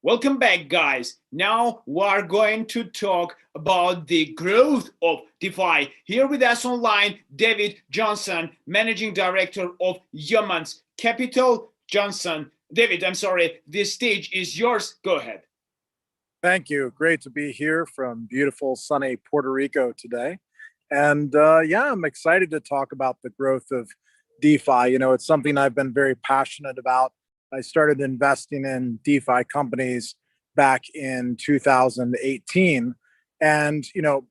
Welcome back, guys. Now we are going to talk about the growth of DeFi. Here with us online, David Johnson, Managing Director of Yeomans Capital. David, I'm sorry, the stage is yours. Go ahead. Thank you. Great to be here from beautiful, sunny Puerto Rico today. And yeah, I'm excited to talk about the growth of DeFi. It's something I've been very passionate about. I started investing in DeFi companies back in 2018. And,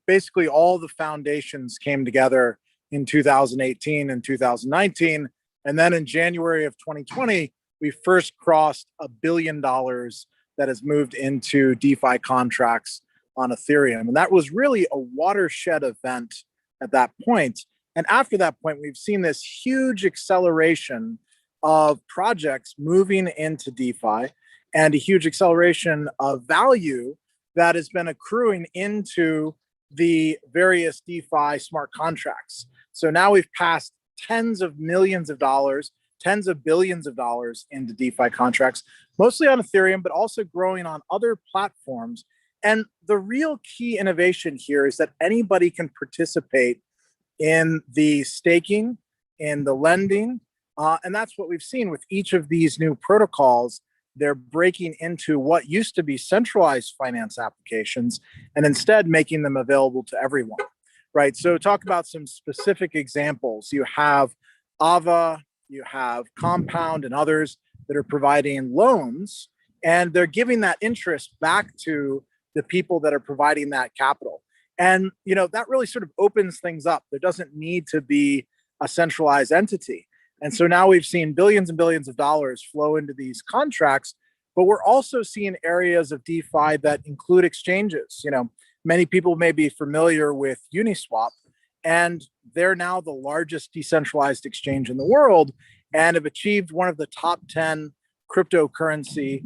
basically all the foundations came together in 2018 and 2019. And then in January of 2020, we first crossed $1 billion that has moved into DeFi contracts on Ethereum. And that was really a watershed event at that point. And after that point, we've seen this huge acceleration of projects moving into DeFi and a huge acceleration of value that has been accruing into the various DeFi smart contracts. So now we've passed tens of millions of dollars, tens of billions of dollars into DeFi contracts, mostly on Ethereum, but also growing on other platforms. And the real key innovation here is that anybody can participate in the staking, in the lending, and that's what we've seen with each of these new protocols. They're breaking into what used to be centralized finance applications and instead making them available to everyone, right? So talk about some specific examples. You have Ava, you have Compound and others that are providing loans, and they're giving that interest back to the people that are providing that capital. And, that really sort of opens things up. There doesn't need to be a centralized entity. And so now we've seen billions and billions of dollars flow into these contracts, but we're also seeing areas of DeFi that include exchanges. Many people may be familiar with Uniswap, and they're now the largest decentralized exchange in the world and have achieved one of the top 10 cryptocurrency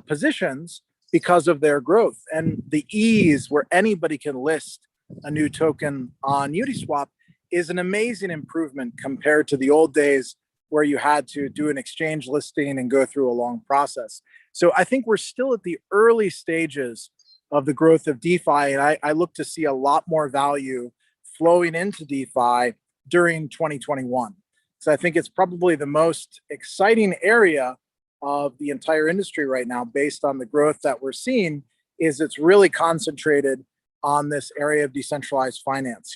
positions because of their growth. And the ease where anybody can list a new token on Uniswap is an amazing improvement compared to the old days where you had to do an exchange listing and go through a long process. So I think we're still at the early stages of the growth of DeFi, and I look to see a lot more value flowing into DeFi during 2021. So I think it's probably the most exciting area of the entire industry right now, based on the growth that we're seeing, is it's really concentrated on this area of decentralized finance.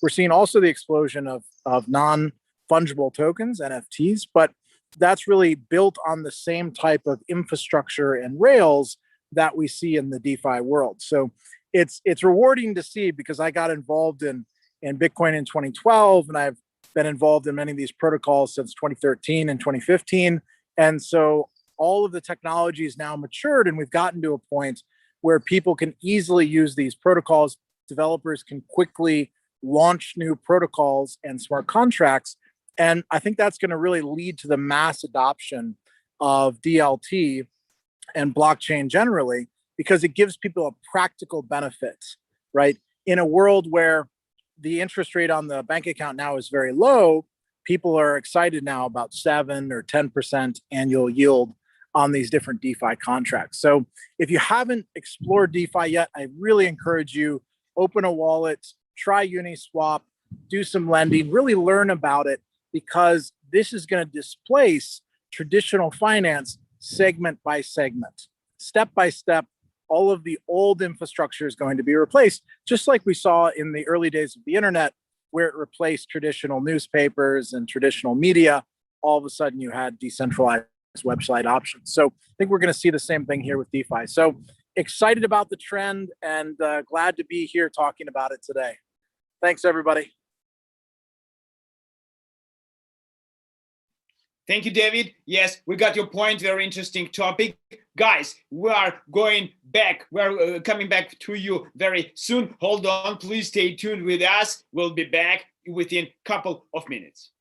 We're seeing also the explosion of non-fungible tokens, NFTs, but that's really built on the same type of infrastructure and rails that we see in the DeFi world. So it's rewarding to see, because I got involved in Bitcoin in 2012, and I've been involved in many of these protocols since 2013 and 2015. And so all of the technology is now matured, and we've gotten to a point where people can easily use these protocols. Developers can quickly launch new protocols and smart contracts. And I think that's going to really lead to the mass adoption of DLT and blockchain generally, because it gives people a practical benefit, right? In a world where the interest rate on the bank account now is very low, people are excited now about 7 or 10% annual yield on these different DeFi contracts. So if you haven't explored DeFi yet, I really encourage you, open a wallet, try Uniswap, do some lending, really learn about it, because this is going to displace traditional finance segment by segment. Step by step, all of the old infrastructure is going to be replaced, just like we saw in the early days of the internet, where it replaced traditional newspapers and traditional media. All of a sudden you had decentralized website options. So I think we're going to see the same thing here with DeFi. So excited about the trend, and glad to be here talking about it today. Thanks, everybody. Thank you, David. Yes, we got your point. Very interesting topic. Guys, we are going back. We're coming back to you very soon. Hold on. Please stay tuned with us. We'll be back within a couple of minutes.